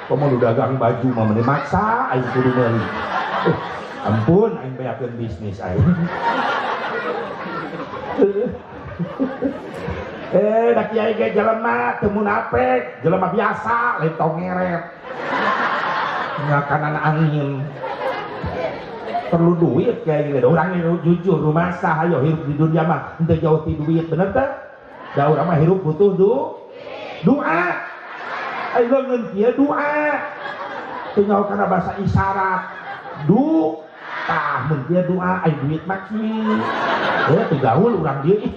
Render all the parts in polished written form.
Komo dagang baju mah meni maksa aing kudu meuli. Ampun aing beakeun bisnis aing. Da kiai ge jelema teu munafik, jelema biasa lain tongeret. Ngakanan angin. Perlu duit kayak gitu. Orang yang jujur rumah sah ayo hidup di dunia mah henteu jauh ti duit bener teh. Da urang mah hidup butuh doa. Ayo ngeun kieu doa. Teu nyaho kana bahasa isyarat. Tah mun kieu doa aya duit mah kieu. Teu gaul urang dieu ih.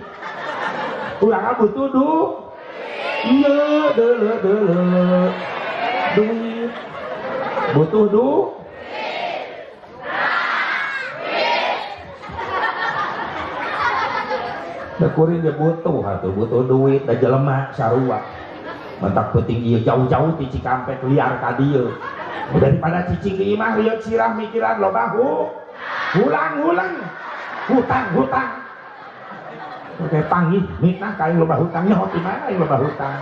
Urang butuh iya deuleu duit butuh da kuring dia butuh duit da jelema sarua mentak penting ieu jauh-jauh ti Cikampek liar ka dieu daripada cicing di imah lieu sirah mikiran loba hulang hutang kayak panggih mitnah kain loba hutang nyaho di mana loba hutang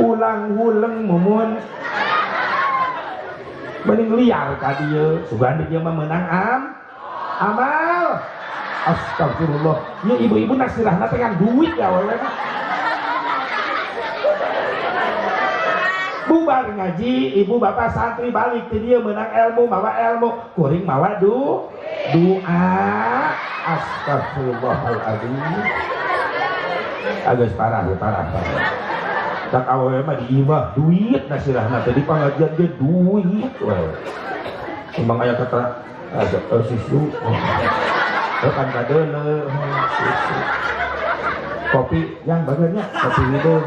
ulang huleng mumun mending liar ka dieu sugandi dia mah meunang amal astagfirullah ya ibu-ibu nasirahna teh kan duit ya we bubar ngaji ibu bapak santri balik ke dia menang ilmu mawa ilmu kuring mawa doa astagfirullahaladzim agak parah tak awewe mah di imah duit nasirahna tadi pengajian dia duit emang aya kata ada susu kan kadeule susu kopi yang bagernya kopi hidung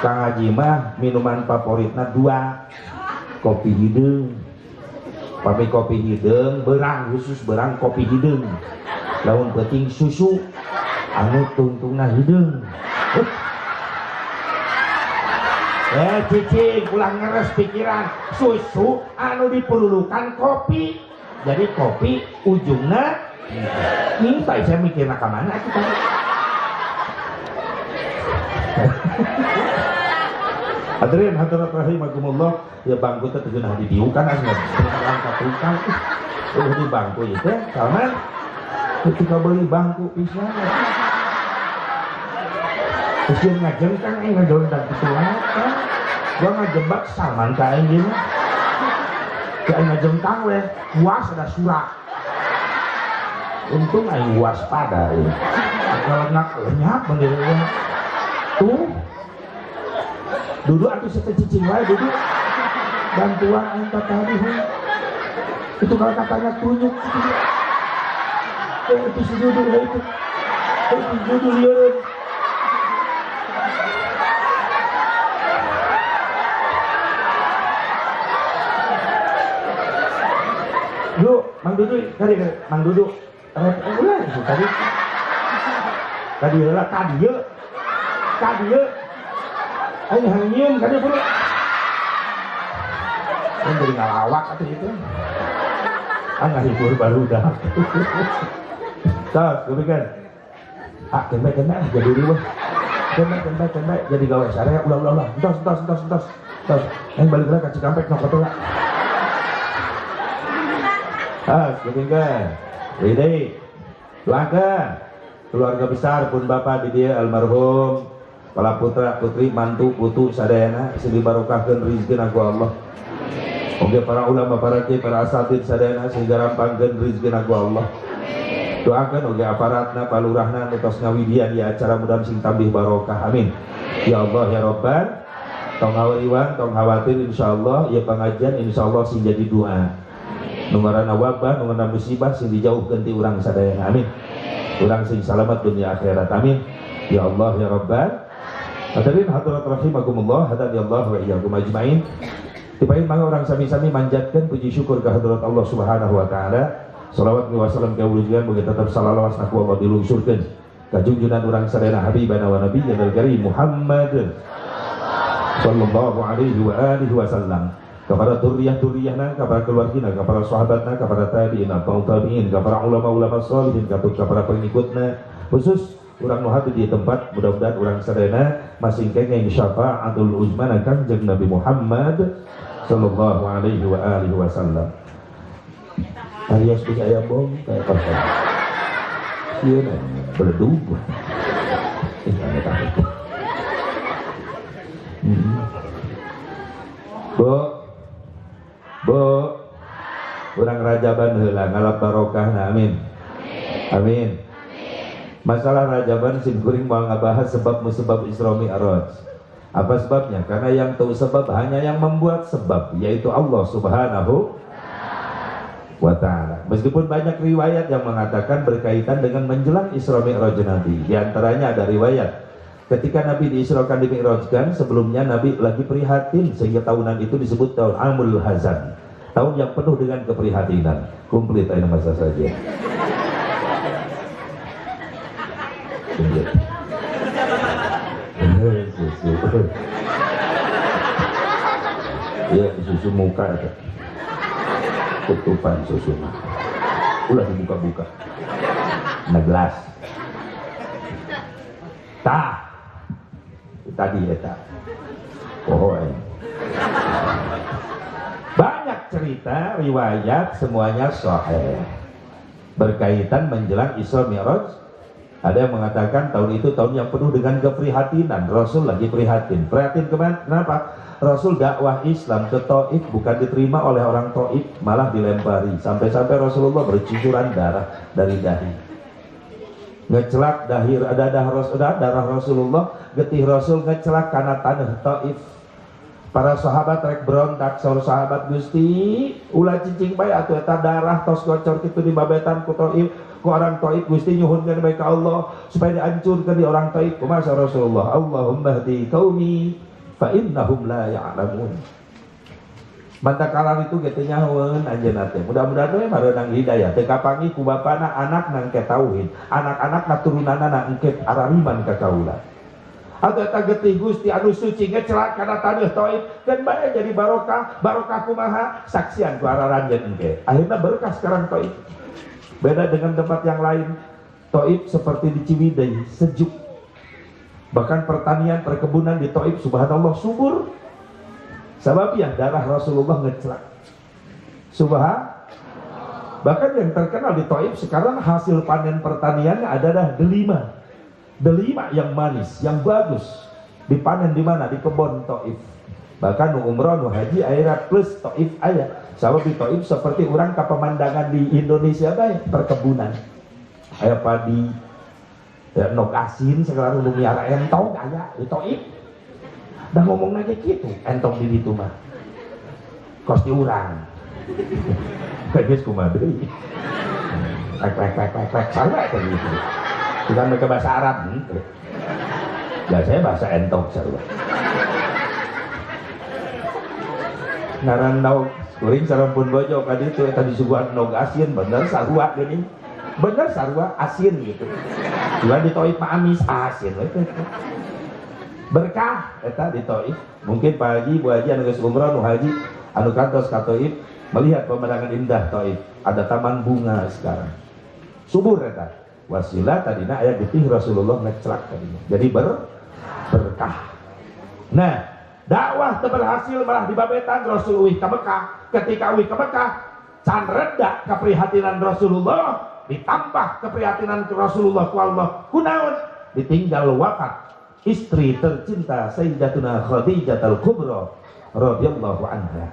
Kang Haji mah minuman favoritna 2 kopi hidung pami kopi hidung berang khusus berang kopi hidung lamun penting susu anu tungtungna hidung cicing ulang ngeres pikiran susu anu dipelulukan kopi jadi kopi ujungna ini tak saya mikirna ka mana kita hadirin hadirat rahimakumullah ya bangku teh teu geunah didiukan asna angkat tukang di bangku itu karena ketika beli bangku pisan usia ngajengkang ngajol dan pitulah gua ngajebak saman ka aing mah ka aing ngajengkang we puas ada surat untung aing waspada kalau nak lenyap bener tuh duduk atau secicing wae duduk bantuan angka tadi itu kalau katanya tunjuk itu si duduk itu duduk liur yuk mang duduk kali mang duduk ulah itu tadi lah tadi ayo hangium kan bro kan jadi ngalawak atau gitu nggak hibur baru dah tos demikian kembali jadi dulu kembali jadi gawe sare ulah tos yang balik lagi ke Cikampek nok betul lah demikian ini doakan keluarga besar pun bapak di dia almarhum para putra putri mantu putu sadayana sing dibarokahkeun rezekina ku Allah oge para ulama para kiai para asatid sadayana sehingga rampangkeun rezekina ku Allah doakeun oge aparatna palurahna nu tos ngawidian di acara mudah-mudahan sing tambih barokah amin ya Allah ya Rabbal tong ngawiriwan tong khawatir insyaallah ya pengajian insyaallah sing jadi doa nu ngaranna wabah nu ngaranna musibah sing dijauhkeun ti urang sadayana amin urang sing salamet dunia akhirat amin ya Allah ya Rabbal hadirin hadirat rahimakumullah hadani Allah wa iyyakum ajmain dipain mangga orang sami-sami manjatkeun puji syukur ka hadirat Allah Subhanahu wa taala shalawat wa salam ka wujudan boga tetep salawat wasna ku Allah dilungsurkeun ka junjungan urang sadayana habibana wa nabiyyina karim Muhammad sallallahu alaihi wa alihi wasallam kepada duriyah-duriyahna kepada keluargina kepada sahabatna kepada tabi'in atau tabi'in kepada ulama-ulama shalihin kepada pengikutna khusus urang nu hati di tempat mudah-mudahan urang sadayana masing kenging syafaatul uzma Kanjeng Nabi Muhammad sallallahu alaihi wa alihi wasallam. Alias bisa aya bom kayak apa? Ieu na beledug. Bo urang rajaban heula ngalap barokahna amin. Amin. Masalah rajaban sim kuring mau ngabahas sebab musabab Isra Mi'raj. Apa sebabnya? Karena yang tahu sebab hanya yang membuat sebab, yaitu Allah Subhanahu wa ta'ala. Meskipun banyak riwayat yang mengatakan berkaitan dengan menjelang Isra Mi'raj Nabi. Di antaranya ada riwayat ketika Nabi diisrakan di Mi'rajkan, sebelumnya Nabi lagi prihatin sehingga tahunan itu disebut tahun Amul Hazan, tahun yang penuh dengan keprihatinan. Komplit aja masa saja. Susu. Ya, susu muka itu. Tutupan susu. Ulah dibuka-buka. Nah gelas. Tah. Tadi eta. Pohoen. Banyak cerita, riwayat semuanya sahih berkaitan menjelang Isra Mi'raj. Ada yang mengatakan tahun itu tahun yang penuh dengan keprihatinan. Rasul lagi prihatin. Prihatin kemana? Kenapa? Rasul dakwah Islam ke Taif bukan diterima oleh orang Taif, malah dilempari. Sampai-sampai Rasulullah bercucuran darah dari dahi. Ngecelak dahir ada darah Rasulullah, getih Rasul ngecelak karena tanah Taif. Para sahabat rek berontak, sahabat Gusti ulah cicing bae atuh eta darah tos gocor kitu di babetan ku Taif, ku orang Taif Gusti nyuhunkeun bae ka Allah supaya dihancurkeun di orang Taif. Kumaha Rasulullah, Allahumma hdi qaumi fa innahum la ya'lamun. Mantakala itu kitu nyahoeun anjeunna teh. Mudah-mudahan we mareunang hidayah teu kapangi ku bapana anak nang ke tauhid, anak-anak katurunanna nang engke arariman ka kaula. Atau eta getih Gusti anu suci ngecelak kana taneuh Taif dan bae jadi barokah. Barokah kumaha? Saksian ku araranjeun engke. Akhirna berkah sekarang Taif. Beda dengan tempat yang lain. Taif seperti di Ciwidey, sejuk. Bahkan pertanian, perkebunan di Taif subhanallah subur. Sababnya darah Rasulullah ngecelak. Bahkan yang terkenal di Taif sekarang hasil panen pertaniannya adalah delima. Delima yang manis, yang bagus dipanen di mana? Di kebun Taif. Bahkan nu umroh nu haji akhirnya plus Taif aya. Sabab di Taif seperti orang ke pemandangan di Indonesia bae perkebunan. Aya padi, ya, nok asin sekarang nu miara entong aya di Taif. Dah ngomong aja gitu, entong di ditu mah. Kos di urang. Kayak kumaha deui. Rek sarua teh gitu. Bukan mereka bahasa Arab gitu. Biasanya bahasa entong sarua. Ngaran kuring sarampun bojo ka ditu eta disuguhan nog asin bener sarua geuning. Bener sarua asin gitu. Jual di Taif mah amis asin we. Berkah eta di Taif. Mungkin Pak Haji, Bu Haji anu geus umrah nu haji anu kantos ka Taif melihat pemandangan indah Taif. Ada taman bunga sekarang. Subur eta. Wasilah tadina aya getih Rasulullah ngecelak tadinya. Jadi berkah. Nah, dakwah teu berhasil malah dibabetan Rasul uih ka Mekah. Ketika uih ka Mekah, can reda keprihatinan Rasulullah, ditambah keprihatinan Rasulullah ku Allah. Kunaon? Ditinggal wafat istri tercinta Sayyidatuna Khadijatul Kubra radhiyallahu anha.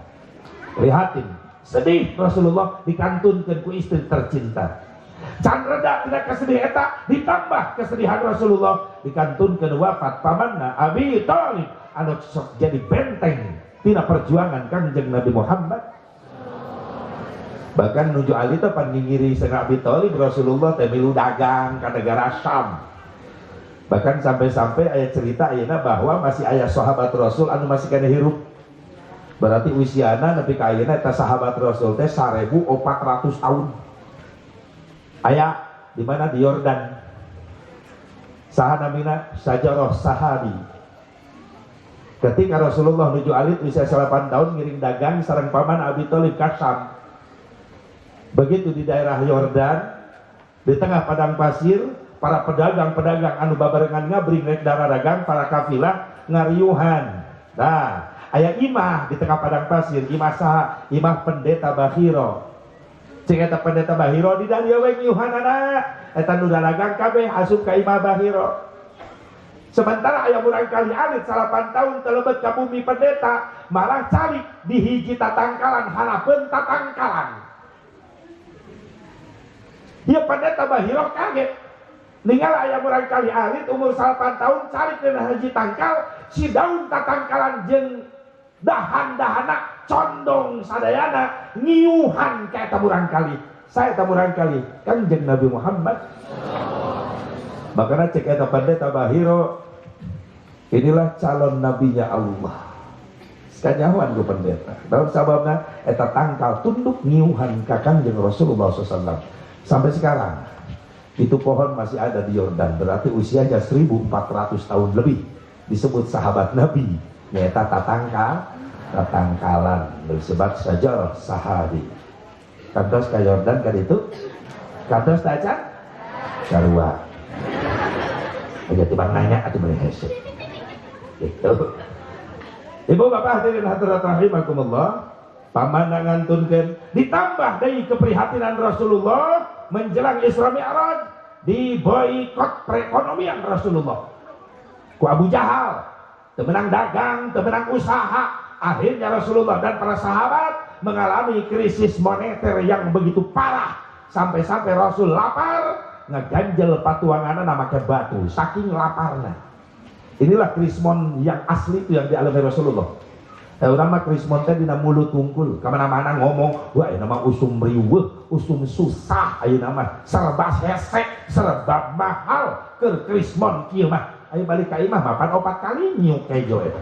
Prihatin, sedih Rasulullah dikantunkeun ku istri tercinta. Can reda tina kesedih eta ditambah kesedihan Rasulullah dikantunkeun wafat pamanna Abi Thalib anu sok jadi benteng tina perjuangan Kanjeng Nabi Muhammad. Bahkan nuju ali teh pan ngingiri sareng Abi Thalib Rasulullah teh milu dagang ka negara Syam. Bahkan sampai-sampai aya cerita ayeuna bahwa masih aya sahabat Rasul anu masih kana hirup. Berarti usiana nepi ka ayeuna eta sahabat Rasul teh 1400 tahun. Ayah di mana di Yordan. Saha namina Sajarah Sahabi. Ketika Rasulullah nuju alit usia 8 tahun ngiring dagang sareng paman Abi Thalib ka Syam. Begitu di daerah Yordan, di tengah padang pasir, para pedagang-pedagang anu babarengan ngabring rek dagang para kafilah ngariuhan. Nah, aya imah di tengah padang pasir, imah saha? Imah pendeta Bahiro. Cek eta pendeta Bahiro di dalia we ngiuhanana, eta nu dagang kabeh asup ka imah Bahiro. Sementara aya urang kali alit 8 tahun telebet ka bumi pendeta, malah cari di hiji tatangkalan harapeun tatangkalan. Ieu pendeta Bahiro kaget. Ninggal aya urang kali alit umur 8 tahun cari dina hiji tangkal, si daun tatangkalan jeung dahan-dahana condong sadayana ngiuhan ka eta urang kali. Saya eta urang kali Kanjeng Nabi Muhammad. Makanya cek eta pendeta Bahiro, inilah calon nabinya Allah. Sekanyawan ku pendeta. Dalam sababna eta tangkal tunduk ngiuhan ka Kanjeng Rasulullah SAW. Sampai sekarang itu pohon masih ada di Yordan, berarti usianya 1400 tahun lebih. Disebut sahabat Nabi, nyata tatangkalan bersebut saja sahabi. Kantos ke Yordan kan itu, kantos taca sarua. Aja tibang nanya atau boleh hesek. Gitu. Ibu bapak hadirin hadirat rahimakumullah, pamandangan tunken ditambah dari keprihatinan Rasulullah menjelang Isra Mi'raj, di boikot perekonomian Rasulullah ku Abu Jahal, temenang dagang, temenang usaha. Akhirnya Rasulullah dan para sahabat mengalami krisis moneter yang begitu parah, sampai-sampai Rasul lapar, ngeganjel patuanganna nama ke batu saking laparnya. Inilah krismon yang asli itu yang dialami Rasulullah. Nama krismon teh dina mulut tungkul, kamana-mana ngomong, wah nama usum riweuh, usum susah, ayo nama serba hesek, serba mahal, ke krismon kieu mah. Ayo balik ka imah mapan 4 kali nyuk kejo eta.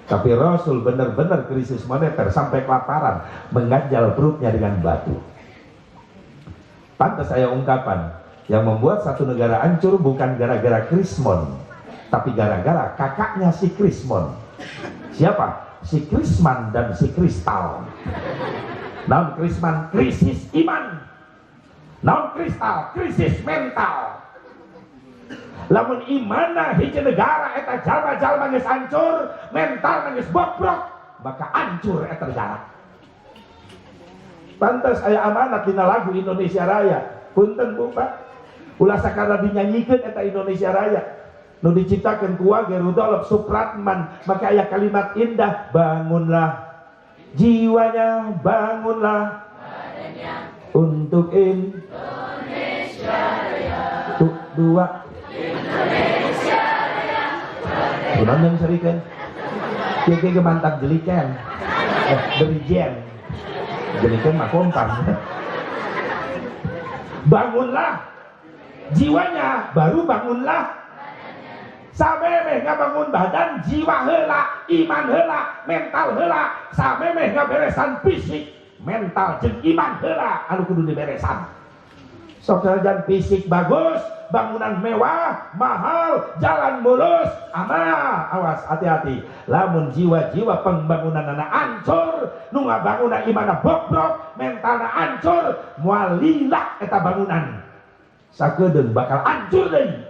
Tapi Rasul benar-benar krisis moneter sampai kelaparan, mengganjal perutnya dengan batu. Pantas saya ungkapan, yang membuat satu negara hancur bukan gara-gara krismon, tapi gara-gara kakaknya si krismon. Siapa? Si Krisman dan si Kristal. Naon Krisman? Krisis iman. Naon Kristal? Krisis mental. Lamun imana hiji negara eta jalma-jalma geus hancur, mental geus bobrok, maka hancur eta negara. Pantas aya amanat dina lagu Indonesia Raya. Punten Bu Pak, ulah sakara dinyanyikeun eta Indonesia Raya nu diciptakan ku Rudolf Supratman, maka aya kalimat indah, bangunlah jiwanya, bangunlah badannya untuk Indonesia Raya. Tuh dua Indonesia Raya. Kunaon yang serikeun? Kieu mantap jelikan. Berijen. Jelikan mah kompan. Bangunlah jiwanya, baru bangunlah samemeh ngabangun badan, jiwa heula, iman heula, mental heula. Samemeh ngaberesan fisik, mental jeung iman heula anu kudu diberesan. Sok jalan fisik bagus, bangunan mewah, mahal, jalan mulus, aman, awas hati-hati. Lamun jiwa-jiwa pembangunanna hancur, nu ngabangunna imanna bobrok, mentalna hancur, moal lila eta bangunan. Sakedeung bakal hancur deui.